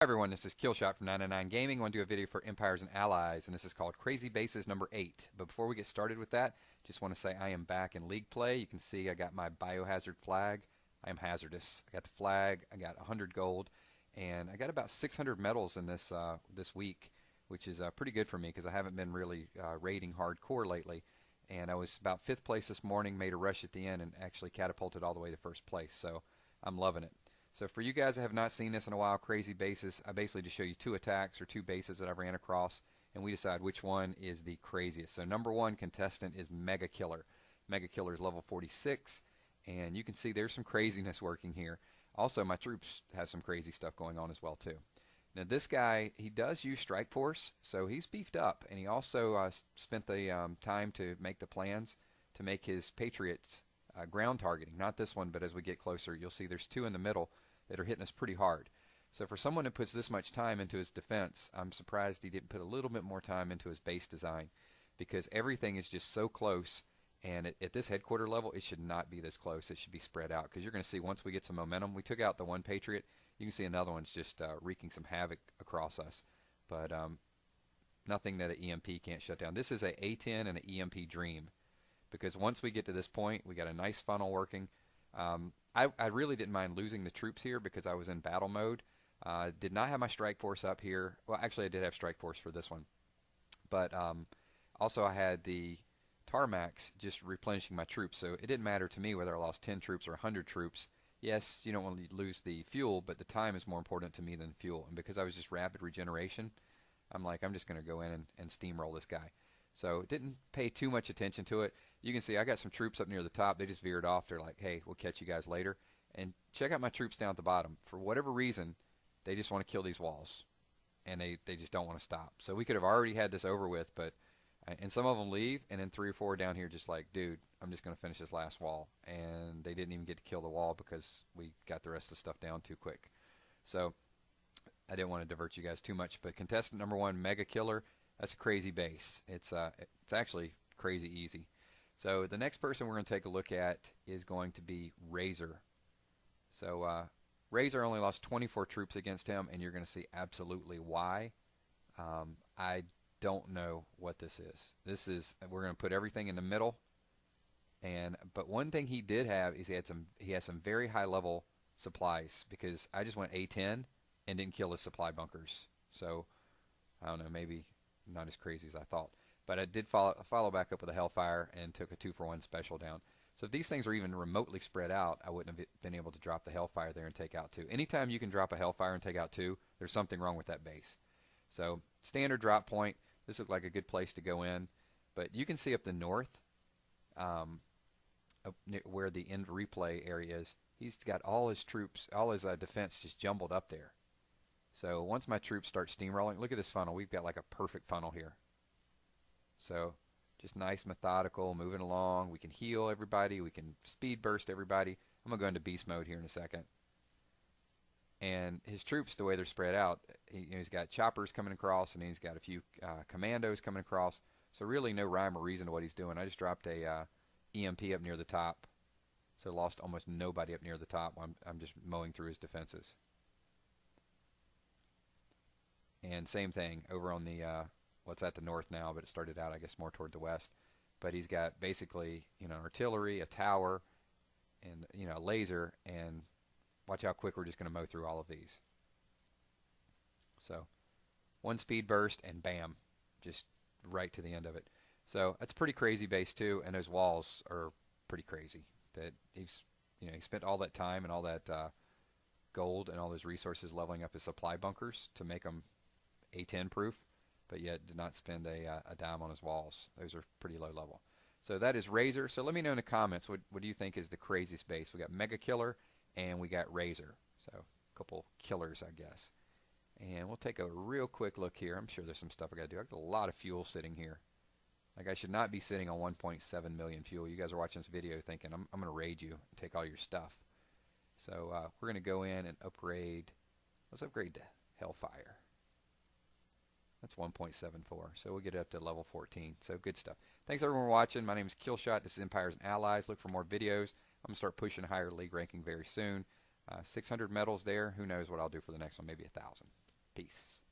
Hi everyone, this is Killshot from 999 Gaming. I want to do a video for Empires and Allies, and this is called Crazy Bases number 8. But before we get started with that, just want to say I am back in League play. You can see I got my biohazard flag. I am hazardous. I got the flag, I got 100 gold, and I got about 600 medals in this week, which is pretty good for me because I haven't been really raiding hardcore lately. And I was about 5th place this morning, made a rush at the end, and actually catapulted all the way to 1st place. So I'm loving it. So for you guys that have not seen this in a while, crazy bases, I basically just show you 2 attacks or 2 bases that I ran across, and we decide which one is the craziest. So number 1 contestant is Mega Killer. Mega Killer is level 46, and you can see there's some craziness working here. Also, my troops have some crazy stuff going on as well too. Now this guy, he does use Strike Force, so he's beefed up, and he also spent the time to make the plans to make his Patriots ground targeting. Not this one, but as we get closer, you'll see there's 2 in the middle that are hitting us pretty hard. So for someone that puts this much time into his defense, I'm surprised he didn't put a little bit more time into his base design, because everything is just so close, and at this headquarter level it should not be this close. It should be spread out, because you're going to see once we get some momentum, we took out the one Patriot, you can see another one's just wreaking some havoc across us, but nothing that an EMP can't shut down. This is a A10 and an EMP dream, because once we get to this point, we got a nice funnel working. I really didn't mind losing the troops here because I was in battle mode. Did not have my Strike Force up here. Well, actually I did have Strike Force for this one. But also I had the Tarmacs just replenishing my troops, so it didn't matter to me whether I lost 10 troops or 100 troops. Yes, you don't want to lose the fuel, but the time is more important to me than fuel. And because I was just rapid regeneration, I'm like, I'm just going to go in and steamroll this guy. So didn't pay too much attention to it. You can see I got some troops up near the top. They just veered off. They're like, hey, we'll catch you guys later. And check out my troops down at the bottom. For whatever reason, they just want to kill these walls. And they just don't want to stop. So we could have already had this over with, but and some of them leave, and then 3 or 4 down here just like, dude, I'm just going to finish this last wall. And they didn't even get to kill the wall because we got the rest of the stuff down too quick. So I didn't want to divert you guys too much, but contestant number 1, Mega Killer, that's a crazy base. It's actually crazy easy. So the next person we're going to take a look at is going to be Razer. So Razer only lost 24 troops against him, and you're going to see absolutely why. I don't know what this is. We're going to put everything in the middle, but one thing he did have is he has some very high level supplies, because I just went A10 and didn't kill his supply bunkers. So I don't know, maybe not as crazy as I thought. But I did follow back up with a Hellfire and took a 2-for-1 special down. So if these things were even remotely spread out, I wouldn't have been able to drop the Hellfire there and take out 2. Anytime you can drop a Hellfire and take out 2, there's something wrong with that base. So standard drop point. This looked like a good place to go in. But you can see up the north, up where the end replay area is, he's got all his troops, all his defense just jumbled up there. So once my troops start steamrolling, look at this funnel. We've got like a perfect funnel here. So just nice, methodical, moving along. We can heal everybody. We can speed burst everybody. I'm going to go into beast mode here in a second. And his troops, the way they're spread out, he's got choppers coming across, and he's got a few commandos coming across. So really no rhyme or reason to what he's doing. I just dropped a EMP up near the top. So lost almost nobody up near the top while I'm just mowing through his defenses. And same thing over on the what's at the north now, but it started out I guess more toward the west. But he's got basically, artillery, a tower, and a laser, and watch how quick we're just going to mow through all of these. So 1 speed burst and bam, just right to the end of it. So that's a pretty crazy base too, and those walls are pretty crazy. That he spent all that time and all that gold and all those resources leveling up his supply bunkers to make them A10 proof, but yet did not spend a dime on his walls. Those are pretty low level. So that is Razer. So let me know in the comments, what do you think is the craziest base? We got Mega Killer and we got Razer. So a couple killers, I guess. And we'll take a real quick look here. I'm sure there's some stuff I got to do. I've got a lot of fuel sitting here. Like, I should not be sitting on 1.7 million fuel. You guys are watching this video thinking I'm going to raid you and take all your stuff. So we're going to go in and upgrade. Let's upgrade to Hellfire. That's 1.74. So we'll get it up to level 14. So good stuff. Thanks everyone for watching. My name is Killshot. This is Empires and Allies. Look for more videos. I'm going to start pushing higher league ranking very soon. 600 medals there. Who knows what I'll do for the next one? Maybe 1,000. Peace.